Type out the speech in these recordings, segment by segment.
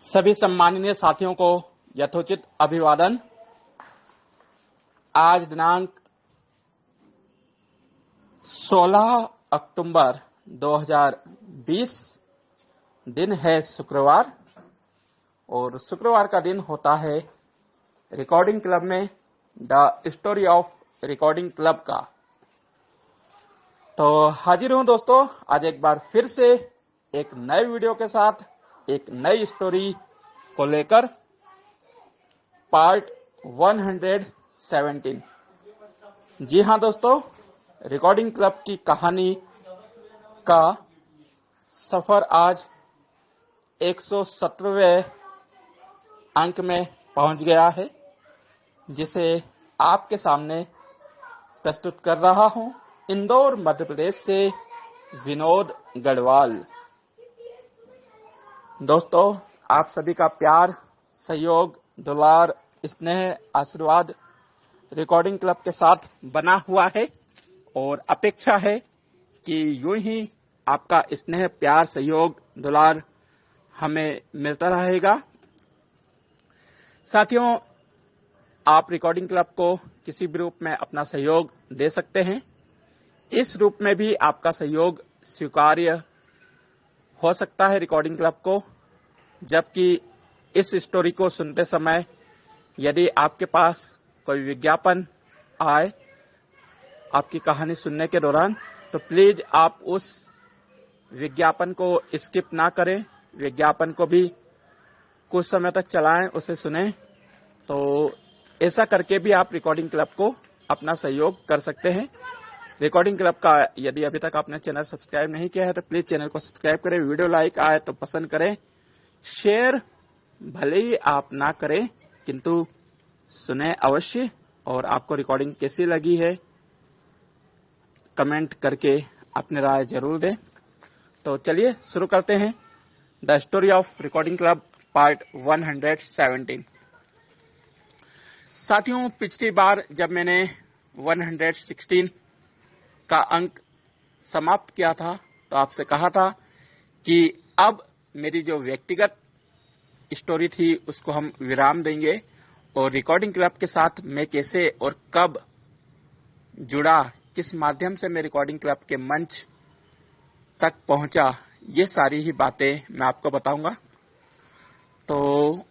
सभी सम्माननीय साथियों को यथोचित अभिवादन। आज दिनांक 16 अक्टूबर 2020 दिन है शुक्रवार, और शुक्रवार का दिन होता है रिकॉर्डिंग क्लब में the story of recording club का। तो हाजिर हूं दोस्तों, आज एक बार फिर से एक नए वीडियो के साथ एक नई स्टोरी को लेकर, पार्ट 117। जी हां दोस्तों, रिकॉर्डिंग क्लब की कहानी का सफर आज 117वें अंक में पहुंच गया है, जिसे आपके सामने प्रस्तुत कर रहा हूं इंदौर मध्य प्रदेश से विनोद गढ़वाल। दोस्तों, आप सभी का प्यार, सहयोग, दुलार, स्नेह, आशीर्वाद रिकॉर्डिंग क्लब के साथ बना हुआ है, और अपेक्षा है कि यूं ही आपका स्नेह, प्यार, सहयोग, दुलार हमें मिलता रहेगा। साथियों, आप रिकॉर्डिंग क्लब को किसी भी रूप में अपना सहयोग दे सकते हैं। इस रूप में भी आपका सहयोग स्वीकार्य हो सकता है रिकॉर्डिंग क्लब को, जबकि इस स्टोरी को सुनते समय यदि आपके पास कोई विज्ञापन आए आपकी कहानी सुनने के दौरान, तो प्लीज आप उस विज्ञापन को स्किप ना करें, विज्ञापन को भी कुछ समय तक चलाएं, उसे सुनें। तो ऐसा करके भी आप रिकॉर्डिंग क्लब को अपना सहयोग कर सकते हैं। रिकॉर्डिंग क्लब का यदि अभी तक आपने चैनल सब्सक्राइब नहीं किया है तो प्लीज चैनल को सब्सक्राइब करें। वीडियो लाइक आए तो पसंद करें, शेयर भले ही आप ना करें किंतु सुने अवश्य, और आपको रिकॉर्डिंग कैसी लगी है कमेंट करके अपनी राय जरूर दें। तो चलिए शुरू करते हैं the story of recording club part 117। साथियों, पिछली बार जब मैंने 116 का अंक समाप्त किया था तो आपसे कहा था कि अब मेरी जो व्यक्तिगत स्टोरी थी उसको हम विराम देंगे, और रिकॉर्डिंग क्लब के साथ मैं कैसे और कब जुड़ा, किस माध्यम से मैं रिकॉर्डिंग क्लब के मंच तक पहुंचा, ये सारी ही बातें मैं आपको बताऊंगा। तो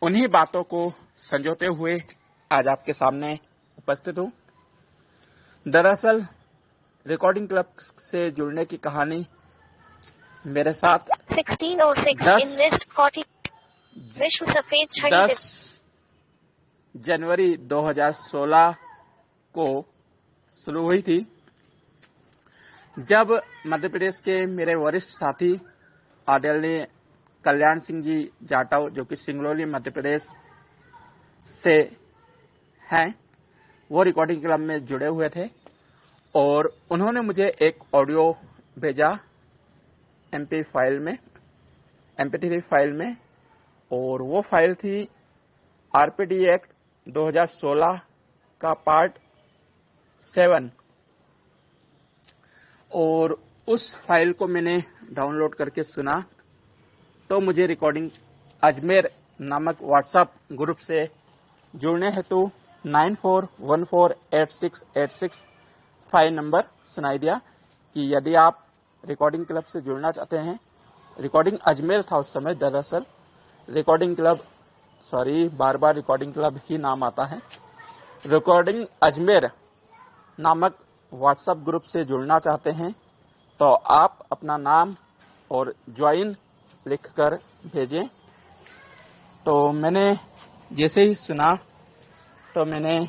उन्हीं बातों को संजोते हुए आज आपके सामने उपस्थित हूं। दरअसल रिकॉर्डिंग क्लब से जुड़ने की कहानी मेरे साथ 1606 in list 40 विश्व सफेद छड़ी 10 जनवरी 2016 को शुरू हुई थी, जब मध्य प्रदेश के मेरे वरिष्ठ साथी आदरणीय कल्याण सिंह जी जाटव, जो कि सिंगरौली मध्य प्रदेश से हैं, वो रिकॉर्डिंग क्लब में जुड़े हुए थे, और उन्होंने मुझे एक ऑडियो भेजा MP3 फाइल में, और वो फाइल थी RPD एक्ट 2016 का पार्ट 7, और उस फाइल को मैंने डाउनलोड करके सुना। तो मुझे रिकॉर्डिंग अजमेर नामक व्हाट्सएप ग्रुप से जुड़ने हेतु 94148686 नंबर सुनाई दिया कि यदि आप रिकॉर्डिंग क्लब से जुड़ना चाहते हैं। रिकॉर्डिंग अजमेर था उस समय, दरअसल रिकॉर्डिंग क्लब, बार बार रिकॉर्डिंग क्लब ही नाम आता है। रिकॉर्डिंग अजमेर नामक व्हाट्सएप ग्रुप से जुड़ना चाहते हैं तो आप अपना नाम और ज्वाइन लिखकर भेजें। तो मैंने जैसे ही सुना तो मैंने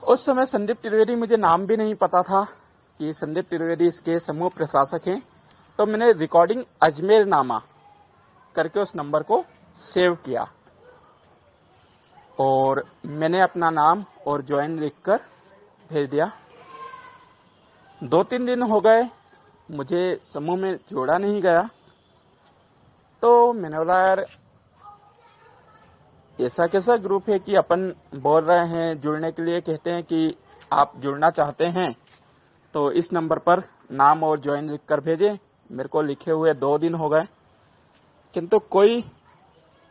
उस समय संदीप त्रिवेदी, मुझे नाम भी नहीं पता था कि संदीप त्रिवेदी इसके समूह प्रशासक हैं, तो मैंने रिकॉर्डिंग अजमेर नामा करके उस नंबर को सेव किया, और मैंने अपना नाम और ज्वाइन लिखकर भेज दिया। 2-3 दिन हो गए, मुझे समूह में जोड़ा नहीं गया। तो मैंने बोला यार, ऐसा कैसा ग्रुप है कि अपन बोल रहे हैं जुड़ने के लिए, कहते हैं कि आप जुड़ना चाहते हैं तो इस नंबर पर नाम और ज्वाइन लिखकर भेजें। मेरे को लिखे हुए 2 दिन हो गए। किंतु कोई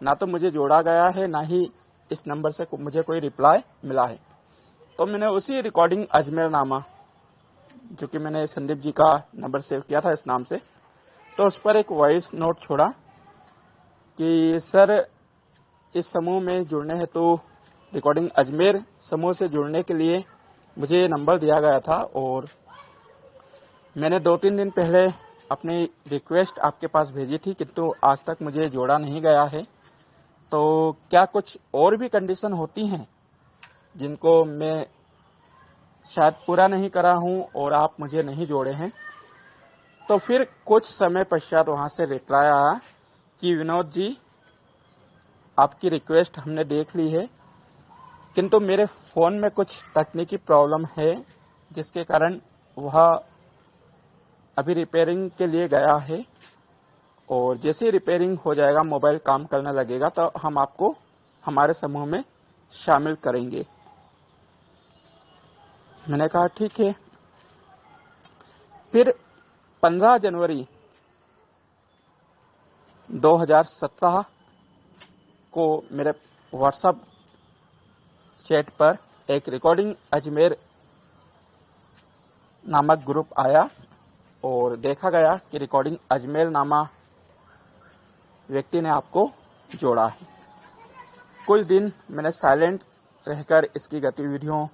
ना तो मुझे जोड़ा गया है, ना ही इस नंबर से मुझे कोई रिप्लाई मिला है। तो मैंने उसी रिकॉर्डिंग अजमेर नामा, जो कि मैंने संदीप जी का नंबर सेव किया था इस नाम से, तो उस पर एक वॉइस नोट छोड़ा कि सर, इस समूह में जुड़ने हेतु रिकॉर्डिंग अजमेर समूह से जुड़ने के लिए मुझे ये नंबर दिया गया था और मैंने 2-3 दिन पहले अपनी रिक्वेस्ट आपके पास भेजी थी, किंतु आज तक मुझे जोड़ा नहीं गया है। तो क्या कुछ और भी कंडीशन होती हैं जिनको मैं शायद पूरा नहीं करा हूं और आप मुझे नहीं जोड़े हैं? तो फिर कुछ समय पश्चात वहां से रिप्लाई आया कि विनोद जी, आपकी रिक्वेस्ट हमने देख ली है, किंतु मेरे फ़ोन में कुछ तकनीकी प्रॉब्लम है जिसके कारण वह अभी रिपेयरिंग के लिए गया है और जैसे ही रिपेयरिंग हो जाएगा, मोबाइल काम करने लगेगा, तो हम आपको हमारे समूह में शामिल करेंगे। मैंने कहा ठीक है। फिर 15 जनवरी 2017 को मेरे व्हाट्सएप चैट पर एक रिकॉर्डिंग अजमेर नामक ग्रुप आया और देखा गया कि रिकॉर्डिंग अजमेर नामा व्यक्ति ने आपको जोड़ा है। कुछ दिन मैंने साइलेंट रहकर इसकी गतिविधियों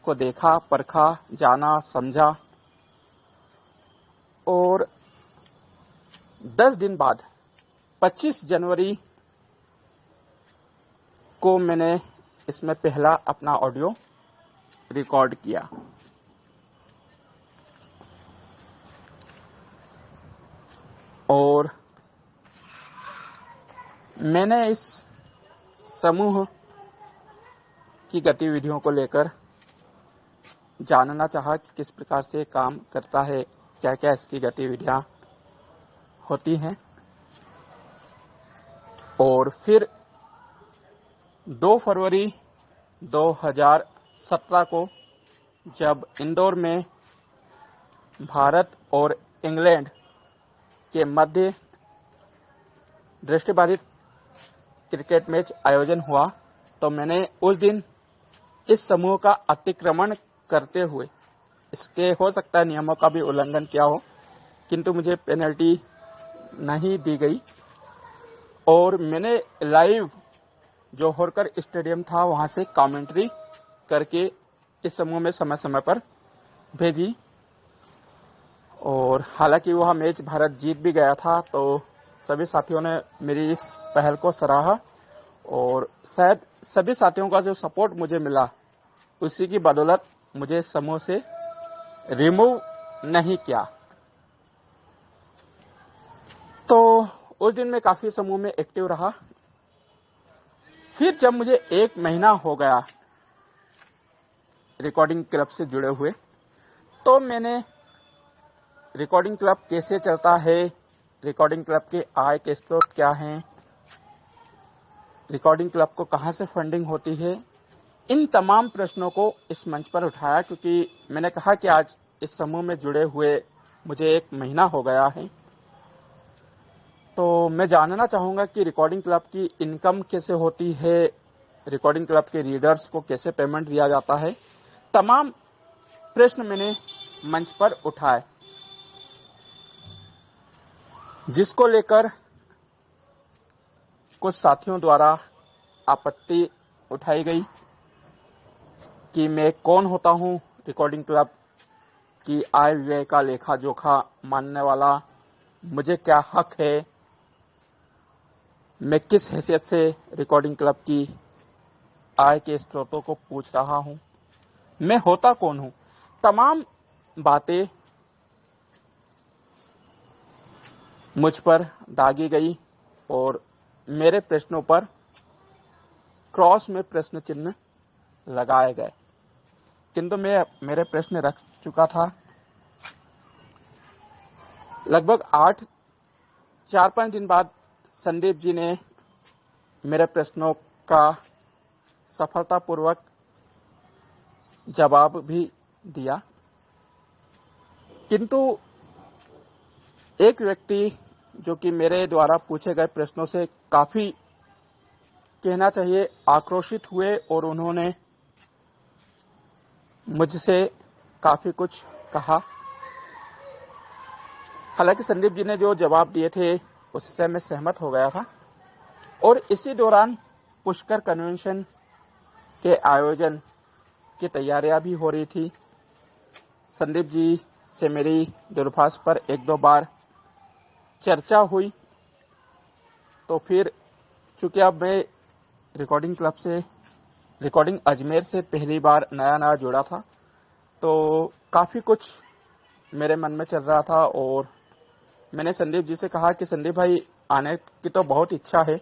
को देखा, परखा, जाना, समझा और 10 दिन बाद 25 जनवरी को मैंने इसमें पहला अपना ऑडियो रिकॉर्ड किया। और मैंने इस समूह की गतिविधियों को लेकर जानना चाहा कि किस प्रकार से काम करता है, क्या क्या इसकी गतिविधियां होती हैं। और फिर 2 फरवरी 2017 को जब इंदौर में भारत और इंग्लैंड के मध्य दृष्टिबाधित क्रिकेट मैच आयोजन हुआ, तो मैंने उस दिन इस समूह का अतिक्रमण करते हुए, इसके हो सकता है नियमों का भी उल्लंघन किया हो, किंतु मुझे पेनल्टी नहीं दी गई और मैंने लाइव जो होरकर स्टेडियम था वहां से कमेंट्री करके इस समूह में समय समय पर भेजी। और हालांकि वह मैच भारत जीत भी गया था, तो सभी साथियों ने मेरी इस पहल को सराहा और शायद सभी साथियों का जो सपोर्ट मुझे मिला, उसी की बदौलत मुझे समूह से रिमूव नहीं किया। तो उस दिन मैं काफी समूह में एक्टिव रहा। फिर जब मुझे 1 महीना हो गया रिकॉर्डिंग क्लब से जुड़े हुए, तो मैंने रिकॉर्डिंग क्लब कैसे चलता है, रिकॉर्डिंग क्लब के आय के स्रोत क्या हैं, रिकॉर्डिंग क्लब को कहां से फंडिंग होती है, इन तमाम प्रश्नों को इस मंच पर उठाया, क्योंकि मैंने कहा कि आज इस समूह में जुड़े हुए मुझे 1 महीना हो गया है। तो मैं जानना चाहूंगा कि रिकॉर्डिंग क्लब की इनकम कैसे होती है, रिकॉर्डिंग क्लब के रीडर्स को कैसे पेमेंट दिया जाता है। तमाम प्रश्न मैंने मंच पर उठाए, जिसको लेकर कुछ साथियों द्वारा आपत्ति उठाई गई कि मैं कौन होता हूं रिकॉर्डिंग क्लब की आय व्यय का लेखा जोखा मानने वाला, मुझे क्या हक है, मैं किस हैसियत से रिकॉर्डिंग क्लब की आय के स्रोतों को पूछ रहा हूं, मैं होता कौन हूं। तमाम बातें मुझ पर दागी गई और मेरे प्रश्नों पर क्रॉस में प्रश्न चिन्ह लगाए गए, किंतु मैं मेरे प्रश्न रख चुका था। लगभग 4-5 दिन बाद संदीप जी ने मेरे प्रश्नों का सफलतापूर्वक जवाब भी दिया, किंतु एक व्यक्ति जो कि मेरे द्वारा पूछे गए प्रश्नों से काफी, कहना चाहिए, आक्रोशित हुए और उन्होंने मुझसे काफी कुछ कहा। हालांकि संदीप जी ने जो जवाब दिए थे उससे मैं सहमत हो गया था। और इसी दौरान पुष्कर कन्वेंशन के आयोजन की तैयारियां भी हो रही थी। संदीप जी से मेरी दूरभाष पर एक दो बार चर्चा हुई। तो फिर चूंकि अब मैं रिकॉर्डिंग अजमेर से पहली बार नया जुड़ा था, तो काफ़ी कुछ मेरे मन में चल रहा था। और मैंने संदीप जी से कहा कि संदीप भाई, आने की तो बहुत इच्छा है,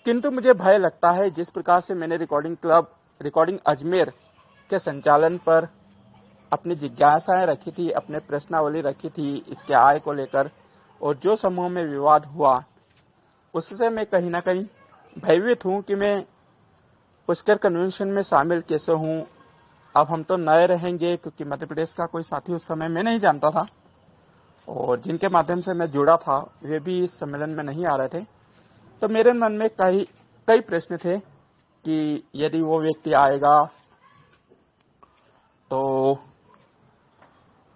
किंतु मुझे भय लगता है। जिस प्रकार से मैंने रिकॉर्डिंग अजमेर के संचालन पर अपनी जिज्ञासाएं रखी थी, अपने प्रश्नावली रखी थी इसके आय को लेकर, और जो समूह में विवाद हुआ उससे मैं कहीं ना कहीं भयभीत हूं कि मैं पुष्कर कन्वेंशन में शामिल कैसे हूं। अब हम तो नए रहेंगे, क्योंकि मध्य प्रदेश का कोई साथी उस समय मैं नहीं जानता था, और जिनके माध्यम से मैं जुड़ा था वे भी इस सम्मेलन में नहीं आ रहे थे। तो मेरे मन में कई प्रश्न थे कि यदि वो व्यक्ति आएगा तो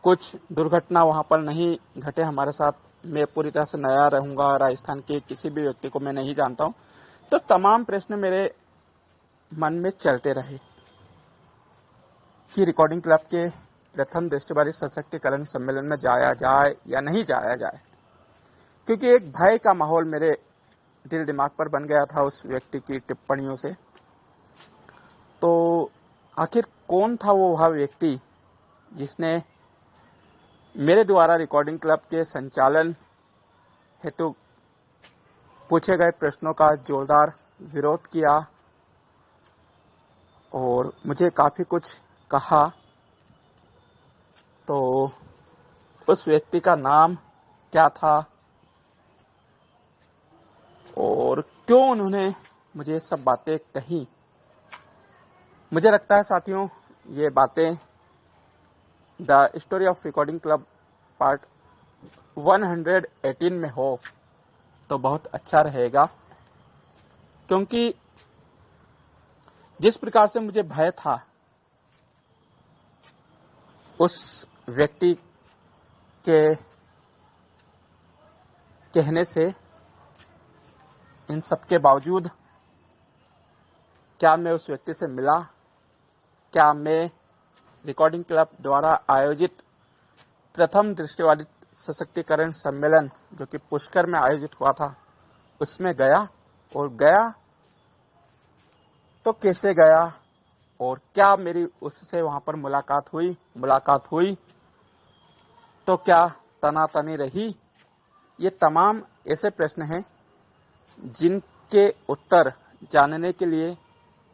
कुछ दुर्घटना वहां पर नहीं घटे हमारे साथ। मैं पूरी तरह से नया रहूंगा, राजस्थान के किसी भी व्यक्ति को मैं नहीं जानता हूं। तो तमाम प्रश्न मेरे मन में चलते रहे कि रिकॉर्डिंग क्लब के प्रथम दृष्टिबारी सशक्तिकरण सम्मेलन में जाया जाए या नहीं जाया जाए, क्योंकि एक भय का माहौल मेरे दिल दिमाग पर बन गया था उस व्यक्ति की टिप्पणियों से। तो आखिर कौन था वह व्यक्ति जिसने मेरे द्वारा रिकॉर्डिंग क्लब के संचालन हेतु पूछे गए प्रश्नों का जोरदार विरोध किया और मुझे काफी कुछ कहा। तो उस व्यक्ति का नाम क्या था और क्यों उन्होंने मुझे सब बातें कही। मुझे लगता है साथियों, ये बातें the story of recording club part 118 में हो तो बहुत अच्छा रहेगा, क्योंकि जिस प्रकार से मुझे भय था उस व्यक्ति के कहने से, इन सब के बावजूद क्या मैं उस व्यक्ति से मिला, क्या मैं रिकॉर्डिंग क्लब द्वारा आयोजित प्रथम दृष्टिबारी सशक्तिकरण सम्मेलन जो कि पुष्कर में आयोजित हुआ था उसमें गया, और गया तो कैसे गया, और क्या मेरी उससे वहां पर मुलाकात हुई तो क्या तनातनी रही। ये तमाम ऐसे प्रश्न हैं जिनके उत्तर जानने के लिए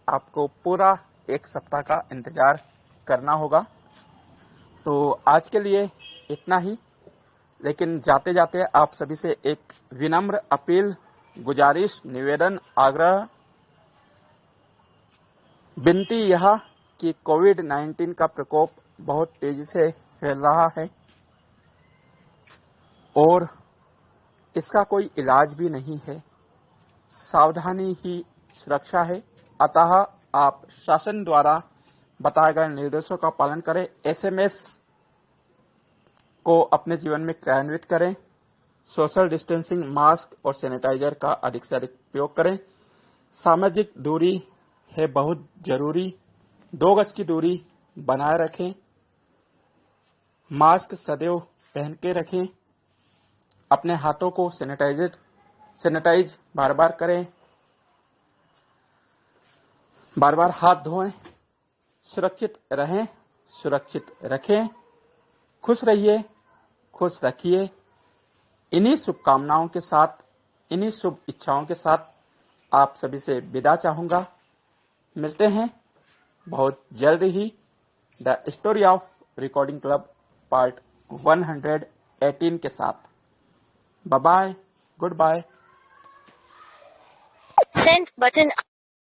आपको पूरा एक सप्ताह का इंतजार करना होगा। तो आज के लिए इतना ही, लेकिन जाते जाते आप सभी से एक विनम्र अपील, गुजारिश, निवेदन, आग्रह, विनती यह कि कोविड-19 का प्रकोप बहुत तेजी से फैल रहा है और इसका कोई इलाज भी नहीं है। सावधानी ही सुरक्षा है। अतः आप शासन द्वारा बताए गए निर्देशों का पालन करें। एसएमएस को अपने जीवन में क्रियान्वित करें। सोशल डिस्टेंसिंग, मास्क और सैनिटाइजर का अधिक से अधिक उपयोग करें। सामाजिक दूरी है बहुत जरूरी। 2 गज की दूरी बनाए रखें। मास्क सदैव पहन के रखें। अपने हाथों को सैनिटाइज बार बार करें। बार बार हाथ धोएं। सुरक्षित रहें, सुरक्षित रखें। खुश रहिए, खुश रखिए। इन्हीं शुभकामनाओं के साथ, इन्हीं शुभ इच्छाओं के साथ आप सभी से विदा चाहूंगा। मिलते हैं बहुत जल्द ही the story of recording club part 118 के साथ। Bye bye, goodbye. Send button.